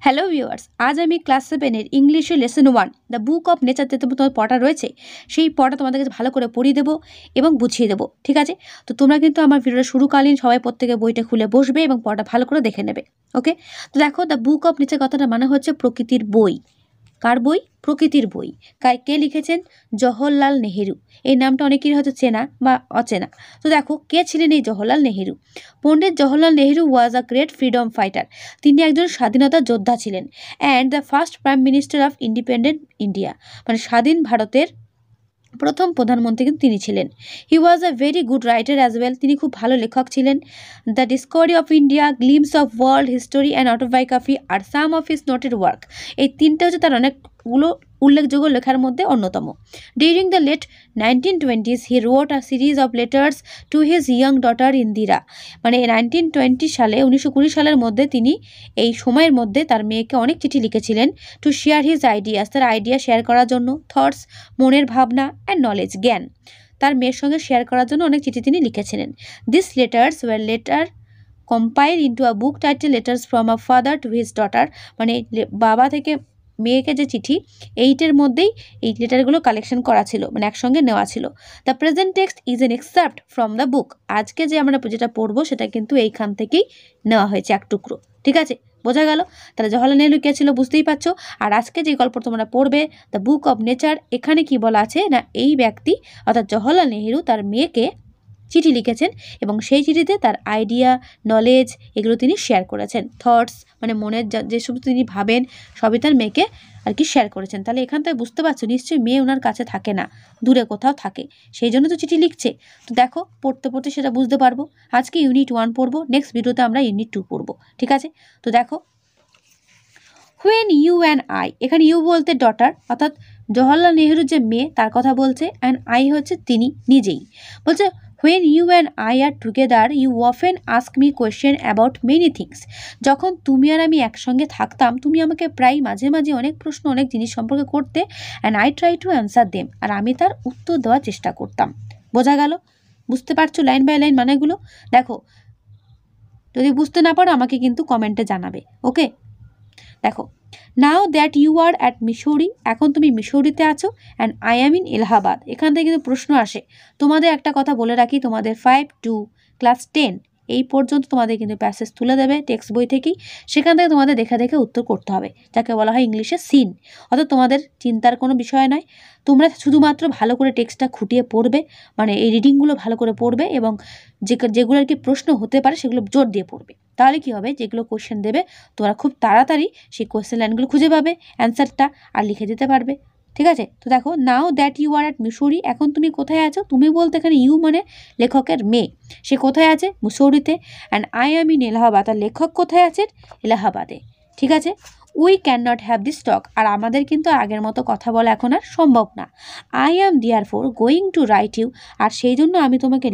Hello viewers, আজ আমি class 7-এর ইংলিশের lesson 1 the book of nature যে তোমার পড়া রয়েছে সেই পড়া তোমাদের কাছে ভালো করে পড়িয়ে দেবো এবং বুঝিয়ে দেবো। ঠিক আছে? তো তোমরা কিন্তু আমার ভিডিওটা শুরুকালীন সবাই প্রত্যেকে বইটা খুলে বসবে এবং পড়াটা ভালো করে দেখে নেবে। ওকে? তো দেখো, দ্য বুক অফ নেচার কথাটা মানে হচ্ছে প্রকৃতির বই। কার বই? প্রকৃতির বই। কে লিখেছেন? জওহরলাল নেহেরু। এই নামটা অনেকেরই হয়তো চেনা বা অচেনা। তো দেখো, কে ছিলেন এই Jawaharlal Nehru? Pandit Jawaharlal Nehru was a great freedom fighter. তিনি একজন স্বাধীনতা যোদ্ধা ছিলেন। And the first prime minister of independent India, মানে স্বাধীন ভারতের প্রথম প্রধানমন্ত্রী কিন্তু তিনি ছিলেন। He was a very good writer as well. তিনি খুব ভালো লেখক ছিলেন। The Discovery of India, Glimpses of World History and Autobiography are some of his noted work. এই তিনটা হচ্ছে তার অনেকগুলো উল্লেখযোগ্য লেখার মধ্যে অন্যতম। During the late 1920s he wrote a series of letters to his young daughter Indira. মানে 1920 সালে 1920 সালের মধ্যে তিনি এই সময়ের মধ্যে তার মেয়েকে অনেক চিঠি লিখেছিলেন। টু শেয়ার হিজ আইডিয়াস, তার আইডিয়া শেয়ার করার জন্য। থটস, মনের ভাবনা, অ্যান্ড নলেজ, জ্ঞান, তার মেয়ের সঙ্গে শেয়ার করার জন্য অনেক চিঠি তিনি লিখেছিলেন। This letters were later compile into a book title letters from a father to his daughter. মানে বাবা থেকে মেয়েকে যে চিঠি, এইটার মধ্যেই এই লেটারগুলো কালেকশন করা ছিল, মানে একসঙ্গে নেওয়া ছিল। The present text is an except from the book. আজকে যে আমরা যেটা পড়বো সেটা কিন্তু এইখান থেকেই নেওয়া হয়েছে এক টুকরো। ঠিক আছে? বোঝা গেল? তাহলে জওহরলাল নেহরু কে ছিল বুঝতেই পারছো। আর আজকে যে গল্প তোমরা পড়বে দ্য বুক অফ নেচার, এখানে কি বলা আছে না, এই ব্যক্তি অর্থাৎ জওহরলাল নেহরু তার মেয়েকে চিঠি লিখেছেন এবং সেই চিঠিতে তার আইডিয়া, নলেজ এগুলো তিনি শেয়ার করেছেন। থটস, মানে মনের যে সমস্ত তিনি ভাবেন সবই তার মেয়েকে আর কি শেয়ার করেছেন। তাহলে এখান থেকে বুঝতে পারছো নিশ্চয়ই মেয়ে ওনার কাছে থাকে না, দূরে কোথাও থাকে, সেই জন্য তো চিঠি লিখছে। তো দেখো, পড়তে পড়তে সেটা বুঝতে পারবো। আজকে ইউনিট 1 পড়বো, নেক্সট ভিডিওতে আমরা ইউনিট 2 পড়বো। ঠিক আছে? তো দেখো, হোয়েন ইউ অ্যান্ড আই, এখানে ইউ বলতে ডটার অর্থাৎ জওহরলাল নেহরুর যে মেয়ে তার কথা বলছে, অ্যান্ড আই হচ্ছে তিনি নিজেই। বলছে when you and I are together you often ask me question about many things. যখন তুমি আর আমি একসঙ্গে থাকতাম তুমি আমাকে প্রায় মাঝে মাঝে অনেক প্রশ্ন, অনেক জিনিস সম্পর্কে করতে, and I try to answer them, আর আমি তার উত্তর দেওয়ার চেষ্টা করতাম। বোঝা গেল? বুঝতে পারছো লাইন বাই লাইন মানেগুলো? দেখো, যদি বুঝতে না পারো আমাকে কিন্তু কমেন্টে জানাবে। ওকে? দেখো, now that you are at Mussoorie, এখন তুমি মিশরিতে আছো, and I am in Allahabad. এখান থেকে কিন্তু প্রশ্ন আসে। তোমাদের একটা কথা বলে রাখি, তোমাদের 5 to ক্লাস 10 এই পর্যন্ত তোমাদের কিন্তু প্যাসেজ তুলে দেবে টেক্সট বই থেকেই, সেখান থেকে তোমাদের দেখে দেখে উত্তর করতে হবে, যাকে বলা হয় ইংলিশে সিন। অর্থাৎ তোমাদের চিন্তার কোনো বিষয় নয়, তোমরা শুধুমাত্র ভালো করে টেক্সটটা খুঁটিয়ে পড়বে, মানে এই রিডিংগুলো ভালো করে পড়বে এবং যেগুলো আর কি প্রশ্ন হতে পারে সেগুলো জোর দিয়ে পড়বে। তাহলে কি হবে, যেগুলো কোশ্চেন দেবে তোমরা খুব তাড়াতাড়ি সেই কোশ্চেন লাইনগুলো খুঁজে পাবে, অ্যান্সারটা আর লিখে দিতে পারবে। ঠিক আছে? তো দেখো, now that you are at Mussoorie, এখন তুমি কোথায় আছো? তুমি বলতে এখানে ইউ মানে লেখকের মেয়ে, সে কোথায় আছে? মুসৌরিতে। And I am in Allahabad, আর লেখক কোথায় আছেন? এলাহাবাদে। ঠিক আছে? We can not have this talk, আর আমাদের কিন্তু আগের মতো কথা বলা এখন আর সম্ভব না। I am therefore going to write you, আর সেই জন্য আমি তোমাকে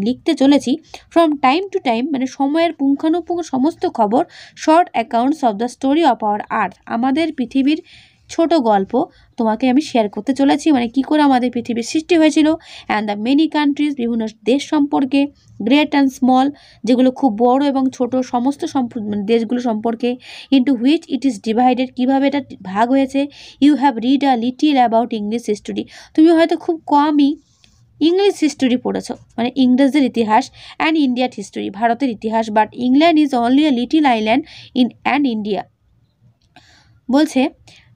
লিখতে চলেছি ফ্রম টাইম টু টাইম, মানে সময়ের পুঙ্খানুপুঙ্খ সমস্ত খবর, short accounts of the story of our earth, আমাদের পৃথিবীর ছোট গল্প তোমাকে আমি শেয়ার করতে চলেছি, মানে কি করে আমাদের পৃথিবীর সৃষ্টি হয়েছিল, অ্যান্ড দ্য মেনি কান্ট্রিজ, বিভিন্ন দেশ সম্পর্কে, গ্রেট অ্যান্ড স্মল, যেগুলো খুব বড় এবং ছোট সমস্ত দেশগুলো সম্পর্কে, into which it is divided, কীভাবে এটা ভাগ হয়েছে। You have read a little about English history, তুমি হয়তো খুব কমই ইংলিশ হিস্টোরি পড়েছ, মানে ইংরেজদের ইতিহাস, অ্যান্ড ইন্ডিয়ার হিস্টোরি, ভারতের ইতিহাস, but England is only a little island and India. বলছে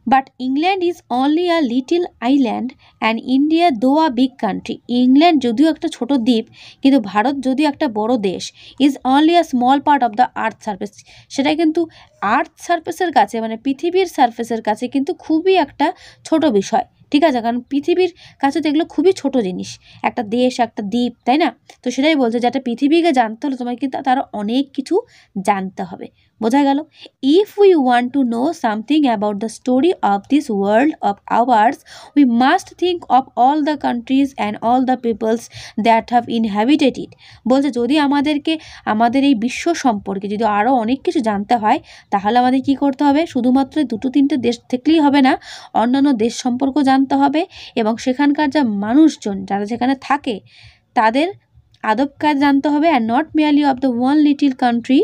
but England is only a little island and India though a big country, England যদিও একটা ছোট দ্বীপ কিন্তু ভারত যদিও একটা বড় দেশ। Is only a small part of the earth surface, সেটা কিন্তু আর্থ সার্ফেসের কাছে, মানে পৃথিবীর সার্ফেসের কাছে কিন্তু খুবই একটা ছোট বিষয়। ঠিক আছে? কারণ পৃথিবীর কাছে তো এগুলো খুবই ছোট জিনিস, একটা দেশ, একটা দ্বীপ, তাই না? তো সেটাই বলছে, যেটা পৃথিবীকে জানতে হলে তোমাকে কিন্তু তারও অনেক কিছু জানতে হবে। বোঝা গেল? If we want to know something about the story of this world of ours we must think of all the countries and all the peoples that have inhabited it. বলছে যদি আমাদেরকে আমাদের এই বিশ্ব সম্পর্কে যদি আরও অনেক কিছু জানতে হয় তাহলে আমাদের কি করতে হবে, শুধুমাত্র 2-3টে দেশ থেকেই হবে না, অন্যান্য দেশ সম্পর্কেও জানতে হবে এবং সেখানকার যা মানুষজন যারা যেখানে থাকে তাদের আদব কাজ জানতে হবে, and not merely of the one little country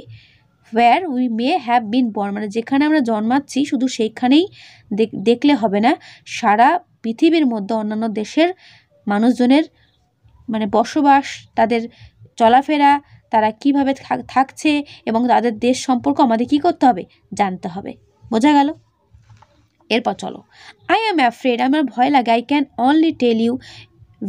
where we may have been born, মানে যেখানে আমরা জন্মাচ্ছি শুধু সেইখানেই দেখলে হবে না, সারা পৃথিবীর মধ্যে অন্যান্য দেশের মানুষজনের মানে বসবাস, তাদের চলাফেরা, তারা কিভাবে থাকছে এবং তাদের দেশ সম্পর্ক আমাদের কি করতে হবে, জানতে হবে। বোঝা গেল? এরপর চলো, আই অ্যাম অ্যাফ্রেড, আমার ভয় লাগে, I can only tell you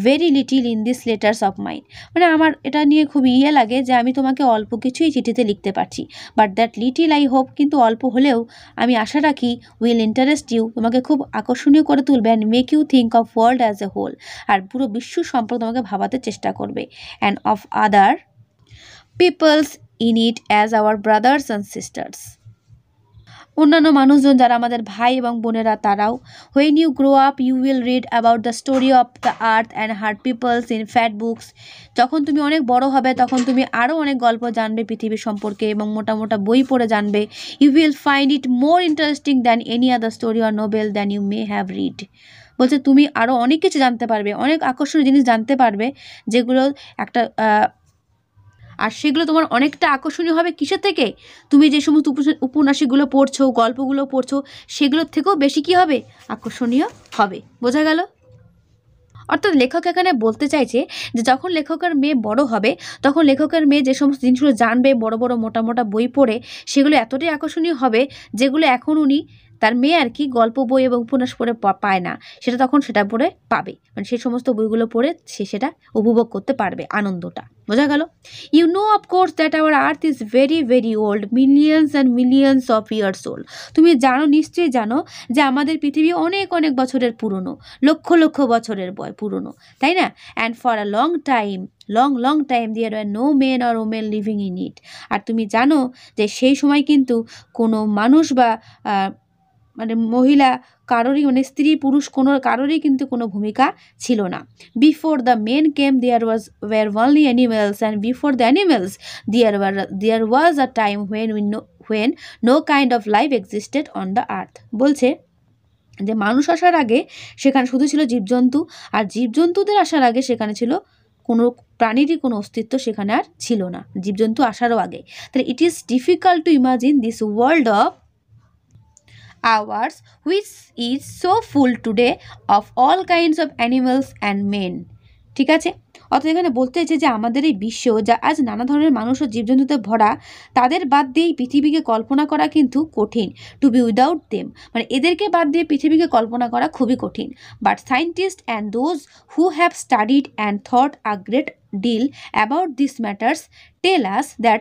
very little in this letters of mind, মানে আমার এটা নিয়ে খুব লাগে যে আমি তোমাকে অল্প কিছুই চিঠিতে লিখতে পারছি, but that little I hope, কিন্তু অল্প হলেও আমি আশা রাখি, উইল ইন্টারেস্ট ইউ, তোমাকে খুব আকর্ষণীয় করে তুলবে, and make you think of world as a whole, আর পুরো বিশ্ব সম্পর্কে তোমাকে ভাবাতে চেষ্টা করবে, and of other peoples in it as our brothers and sisters, অন্যান্য মানুষজন যারা আমাদের ভাই এবং বোনেরা তারাও। When you grow up you will read about the story of the earth and her peoples in fat books, যখন তুমি অনেক বড় হবে তখন তুমি আরও অনেক গল্প জানবে পৃথিবী সম্পর্কে এবং মোটা মোটা বই পড়ে জানবে। You will find it more interesting than any other story or novel than you may have read, বলছে তুমি আরও অনেক কিছু জানতে পারবে, অনেক আকর্ষণীয় জিনিস জানতে পারবে, যেগুলো একটা আর সেগুলো তোমার অনেকটা আকর্ষণীয় হবে কিসের থেকে, তুমি যে সমস্ত উপন্যাসগুলো পড়ছো, গল্পগুলো পড়ছো, সেগুলোর থেকেও বেশি কি হবে, আকর্ষণীয় হবে। বোঝা গেল? অর্থাৎ লেখক এখানে বলতে চাইছে যে যখন লেখকের মেয়ে বড় হবে তখন লেখকের মেয়ে যে সমস্ত জিনিসগুলো জানবে, বড় বড় মোটা মোটা বই পড়ে, সেগুলো এতটাই আকর্ষণীয় হবে যেগুলো এখন উনি তার মেয়ে আর কি গল্প বই এবং উপন্যাস পড়ে পায় না, সেটা তখন সেটা পড়ে পাবে, মানে সেই সমস্ত বইগুলো পড়ে সে সেটা উপভোগ করতে পারবে, আনন্দটা। বোঝা গেল? You know of course that our earth is very very old, millions and millions of years old, তুমি জানো, নিশ্চয়ই জানো যে আমাদের পৃথিবী অনেক অনেক বছরের পুরনো, লক্ষ লক্ষ বছরের পুরনো, তাই না? And for a long time, long long time there are no men or women living in it, আর তুমি জানো যে সেই সময় কিন্তু কোনো মানুষ বা মানে মহিলা কারোরই, মানে স্ত্রী পুরুষ কোনো কারোরই কিন্তু কোনো ভূমিকা ছিল না। Before the men came there were only animals, and before the animals there was a time when no kind of life existed on the earth, বলছে যে মানুষ আসার আগে সেখানে শুধু ছিল জীবজন্তু, আর জীবজন্তুদের আসার আগে সেখানে ছিল কোনো প্রাণীরই কোনো অস্তিত্ব সেখানে আর ছিল না, জীবজন্তু আসারও আগে। তাহলে it is difficult to imagine this world of ours which is so full today of all kinds of animals and men, ঠিক আছে? অর্থাৎ এখানে বলতে চাইছে যে আমাদের এই বিশ্ব যা আজ নানা ধরনের মানুষ ও জীবজন্তুতে ভরা, তাদের বাদ দিয়ে পৃথিবীকে কল্পনা করা কিন্তু কঠিন, টু বি উইদাউট দেম, মানে এদেরকে বাদ দিয়ে পৃথিবীকে কল্পনা করা খুবই কঠিন। But scientist and those who have studied and thought a great deal about this matters tell us that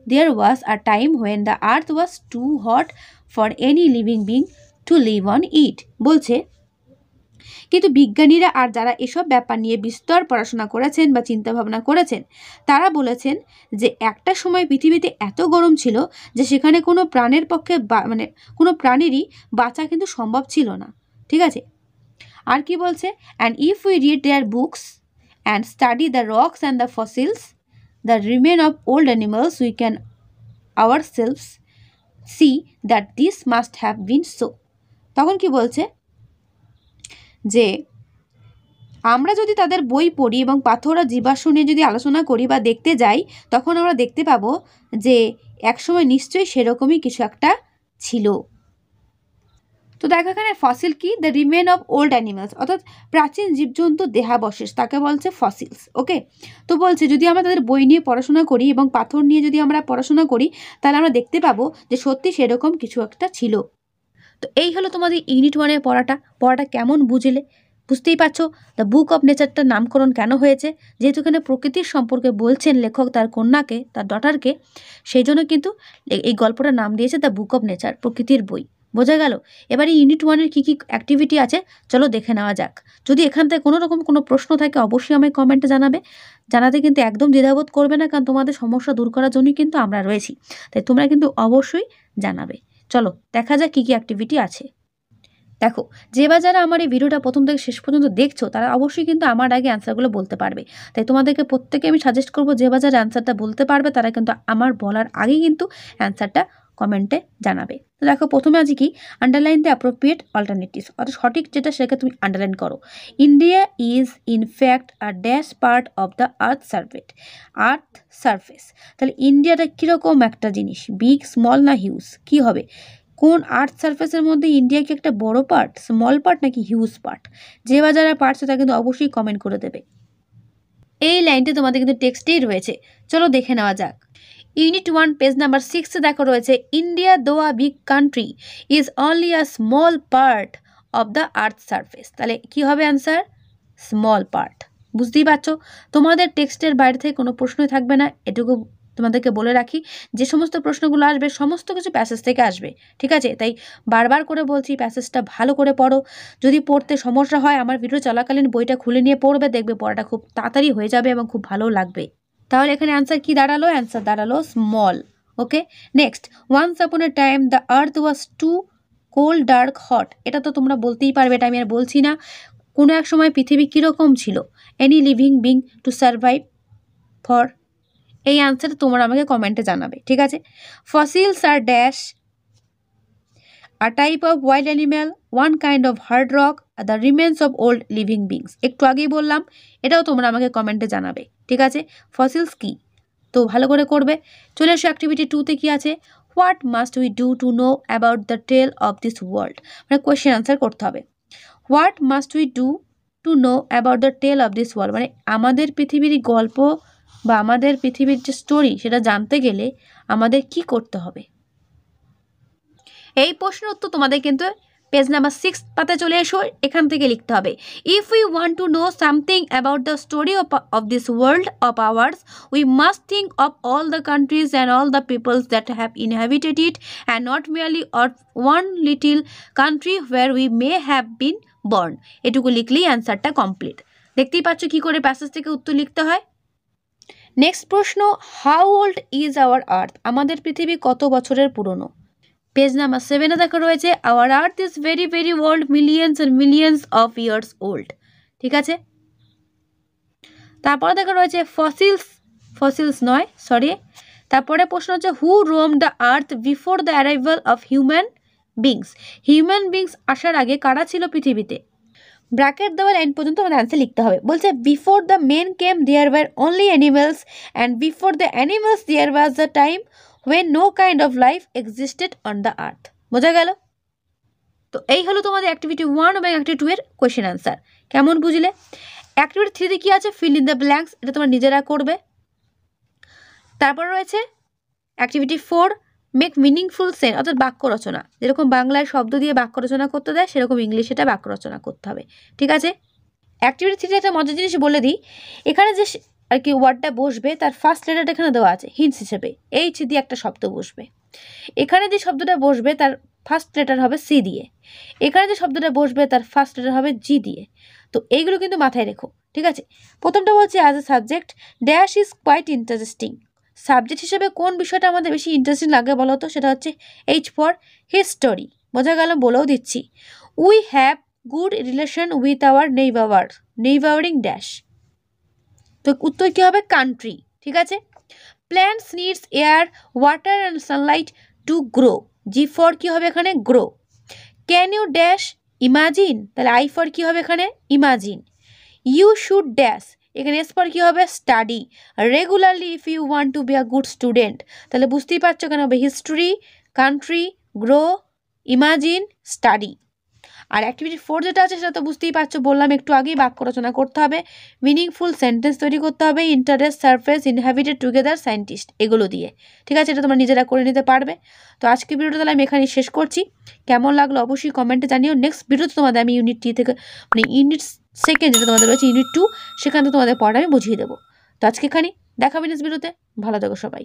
there was a time when the earth was too hot for any living being to live on it, বলছে কিন্তু বিজ্ঞানীরা আর যারা এসব ব্যাপার নিয়ে বিস্তর পড়াশোনা করেছেন বা চিন্তা ভাবনা করেছেন, তারা বলেছেন যে একটা সময় পৃথিবীতে এত গরম ছিল যে সেখানে কোনো প্রাণের পক্ষে মানে কোনো প্রাণীরই বাঁচা কিন্তু সম্ভব ছিল না। ঠিক আছে? আর কি বলছে, and if we read their books and study the rocks and the fossils the remain of old animals, we can ourselves see that this must have been so, তখন কি বলছে যে আমরা যদি তাদের বই পড়ি এবং পাথর আর জীবাশ্ম নিয়ে যদি আলোচনা করি বা দেখতে যাই, তখন আমরা দেখতে পাবো যে একসময় নিশ্চয়ই সেরকমই কিছু একটা ছিল। তো দেখো এখানে ফসিল কি, the remain of old animals, অর্থাৎ প্রাচীন জীবজন্তুর দেহাবশেষ, তাকে বলছে ফসিলস। ওকে, তো বলছে যদি আমরা তাদের বই নিয়ে পড়াশোনা করি এবং পাথর নিয়ে যদি আমরা পড়াশোনা করি, তাহলে আমরা দেখতে পাবো যে সত্যি সেরকম কিছু একটা ছিল। তো এই হলো তোমাদের ইউনিট 1-এর পড়াটা কেমন বুঝলে? বুঝতেই পারছো দ্য বুক অফ নেচারটার নামকরণ কেন হয়েছে, যেহেতু এখানে প্রকৃতির সম্পর্কে বলছেন লেখক তার কন্যাকে, তার ডটারকে, সেই জন্য কিন্তু এই গল্পটার নাম দিয়েছে দ্য বুক অফ নেচার, প্রকৃতির বই। বোঝা গেল? এবারে ইউনিট 1-এর কী কী অ্যাক্টিভিটি আছে চলো দেখে নেওয়া যাক। যদি এখান থেকে কোনো রকম কোনো প্রশ্ন থাকে অবশ্যই আমায় কমেন্টে জানাতে কিন্তু একদম দ্বিধাবোধ করবে না, কারণ তোমাদের সমস্যা দূর করার জন্যই কিন্তু আমরা রয়েছি, তাই তোমরা কিন্তু অবশ্যই জানাবে। চলো দেখা যাক কী কী অ্যাক্টিভিটি আছে। দেখো, যে বা যারা আমার এই ভিডিওটা প্রথম থেকে শেষ পর্যন্ত দেখছো তারা অবশ্যই কিন্তু আমার আগে অ্যান্সারগুলো বলতে পারবে, তাই তোমাদেরকে প্রত্যেকে আমি সাজেস্ট করবো যে বা যারা অ্যান্সারটা বলতে পারবে তারা কিন্তু আমার বলার আগেই কিন্তু অ্যান্সারটা কমেন্টে জানাবে। তো দেখো প্রথমে আছে কি, আন্ডারলাইন দ্য অ্যাপ্রোপ্রিয়েট অল্টারনেটিভস, অর্থাৎ সঠিক যেটা সেটাকে তুমি আন্ডারলাইন করো। India is in fact a dash part of the earth surface. তাহলে ইন্ডিয়াটা কীরকম একটা জিনিস, বিগ, স্মল না হিউজ, কি হবে? কোন আর্থ সারফেসের মধ্যে ইন্ডিয়া কি একটা বড় পার্ট, স্মল পার্ট নাকি হিউজ পার্ট? যে বা যারা পারছে তারা কিন্তু অবশ্যই কমেন্ট করে দেবে। এই লাইনটি তোমাদের কিন্তু টেক্সটেই রয়েছে, চলো দেখে নেওয়া যাক। ইউনিট 1 পেজ নাম্বার 6 দেখো রয়েছে, India though a big country is only a small part of the earth surface. তাহলে কি হবে অ্যান্সার? Small part. বুঝতেই পারছো, তোমাদের টেক্সটের বাইরে থেকে কোনো প্রশ্নই থাকবে না, এটুকু তোমাদেরকে বলে রাখি। যে সমস্ত প্রশ্নগুলো আসবে সমস্ত কিছু প্যাসেজ থেকে আসবে, ঠিক আছে? তাই বারবার করে বলছি প্যাসেজটা ভালো করে পড়ো। যদি পড়তে সমস্যা হয় আমার ভিডিও চলাকালীন বইটা খুলে নিয়ে পড়বে, দেখবে পড়াটা খুব তাড়াতাড়ি হয়ে যাবে এবং খুব ভালো লাগবে। তাহলে এখানে অ্যান্সার কি দাঁড়ালো? অ্যান্সার দাঁড়ালো small. Okay, next, once upon a time the earth was too cold dark hot. এটা তো তোমরা বলতেই পারবে, এটা আমি আর বলছি না। কোনো এক সময় পৃথিবী কীরকম ছিল? Any living being to survive for, এই অ্যান্সার তোমরা আমাকে কমেন্টে জানাবে, ঠিক আছে? ফসিলস আর dash a type of wild animal, one kind of hard rock, the remains of old living beings. একটু আগেই বললাম, এটাও তোমরা আমাকে কমেন্টে জানাবে, ঠিক আছে? ফসিলস কি, তো ভালো করে করবে। চলে এসো অ্যাক্টিভিটি 2তে কি আছে, what must we do to know about the tale of this world. মানে কোয়েশ্চেন আনসার করতে হবে। What must we do to know about the tale of this world, মানে আমাদের পৃথিবীর গল্প বা আমাদের পৃথিবীর যে স্টোরি সেটা জানতে গেলে আমাদের কি করতে হবে? এই প্রশ্নের উত্তর তোমাদের কিন্তু পেজ নাম্বার 6 পাতে চলে এসো, এখান থেকে লিখতে হবে। If we want to know something about the story of this world of ours, we must think of all the countries and all the peoples that have inhabited it and not merely of one little country where we may have been born. এটুকু লিখলেই অ্যান্সারটা complete. দেখতেই পাচ্ছ কি করে passage থেকে উত্তর লিখতে হয়। নেক্সট প্রশ্ন, how old is our earth, আমাদের পৃথিবী কত বছরের পুরনো? পেজ নাম্বার 7 দেখা রয়েছে, our earth is very very old, millions and millions of years old, ঠিক আছে? তারপরে দেখা রয়েছে ফসিলস নয়, সরি। তারপরে প্রশ্ন হচ্ছে, who roam the earth before the arrival of human beings. Human beings আসার আগে কারা ছিল পৃথিবীতে? ব্র্যাকেট দেওয়া লাইন পর্যন্ত আমাদের অ্যান্সার লিখতে হবে। বলছে, before the men came there were only animals and before the animals there was the time when no kind of life existed on the earth। বোঝা গেল? তো এই হলো তোমাদের অ্যাক্টিভিটি 1 এবং অ্যাক্টিভিটি 2 এর কোয়েশ্চেন আনসার। কেমন বুঝলে? অ্যাক্টিভিটি 3 তে কি আছে, ফিল ইন দ্য ব্ল্যাঙ্কস, এটা তোমরা নিজেরা করবে। তারপর রয়েছে অ্যাক্টিভিটি 4, মেক মিনিংফুল সেন্স, অর্থাৎ বাক্য রচনা। যেরকম বাংলায় শব্দ দিয়ে বাক্য রচনা করতে দেয় সেরকম ইংলিশে এটা বাক্য রচনা করতে হবে, ঠিক আছে? অ্যাক্টিভিটি 3 একটা মজার জিনিস বলে দিই, এখানে যে আর কি ওয়ার্ডটা বসবে তার ফার্স্ট লেটারটা এখানে দেওয়া আছে হিন্টস হিসেবে, এইচ দিয়ে একটা শব্দ বসবে। এখানে যে শব্দটা বসবে তার ফার্স্ট লেটার হবে সি দিয়ে, এখানে যে শব্দটা বসবে তার ফার্স্ট লেটার হবে জি দিয়ে। তো এইগুলো কিন্তু মাথায় রেখো, ঠিক আছে? প্রথমটা বলছে, as a subject dash is quite interesting. Subject হিসেবে কোন বিষয়টা আমাদের বেশি ইন্টারেস্টিং লাগে বলো তো? সেটা হচ্ছে এইচ ফর হিস্টোরি। বোঝা গেল? বলেও দিচ্ছি, we have good relation with our neighbouring dash. তো উত্তর কী হবে? কান্ট্রি, ঠিক আছে? Plants needs air water and sunlight to grow. G for কী হবে এখানে? Grow. Can you dash imagine, তাহলে আই ফর কী হবে এখানে? ইমাজিন। ইউ শুড ড্যাশ, এখানে এস ফর কী হবে? Study regularly if you want to be a good student. তাহলে বুঝতেই পারছো কেন হবে history, country, grow, imagine, study. আর অ্যাক্টিভিটি 4 যেটা আছে সেটা তো বুঝতেই পারছো, বললাম একটু আগেই, বাক্য রচনা করতে হবে, মিনিংফুল সেন্টেন্স তৈরি করতে হবে, interest, surface, inhabited, together, scientist, এগুলো দিয়ে, ঠিক আছে? এটা তোমরা নিজেরা করে নিতে পারবে। তো আজকে ভিডিওটা তাহলে আমি এখানেই শেষ করছি। কেমন লাগলো অবশ্যই কমেন্টে জানিও। নেক্সট ভিডিওতে তোমাদের আমি ইউনিট 3 থেকে মানে ইউনিট 2 যেটা তোমাদের রয়েছে ইউনিট 2, সেখান থেকে তোমাদের পড়া আমি বুঝিয়ে দেবো। তো আজকে এখানেই, দেখা হবে নেক্সট ভিডিওতে। ভালো থেকো সবাই।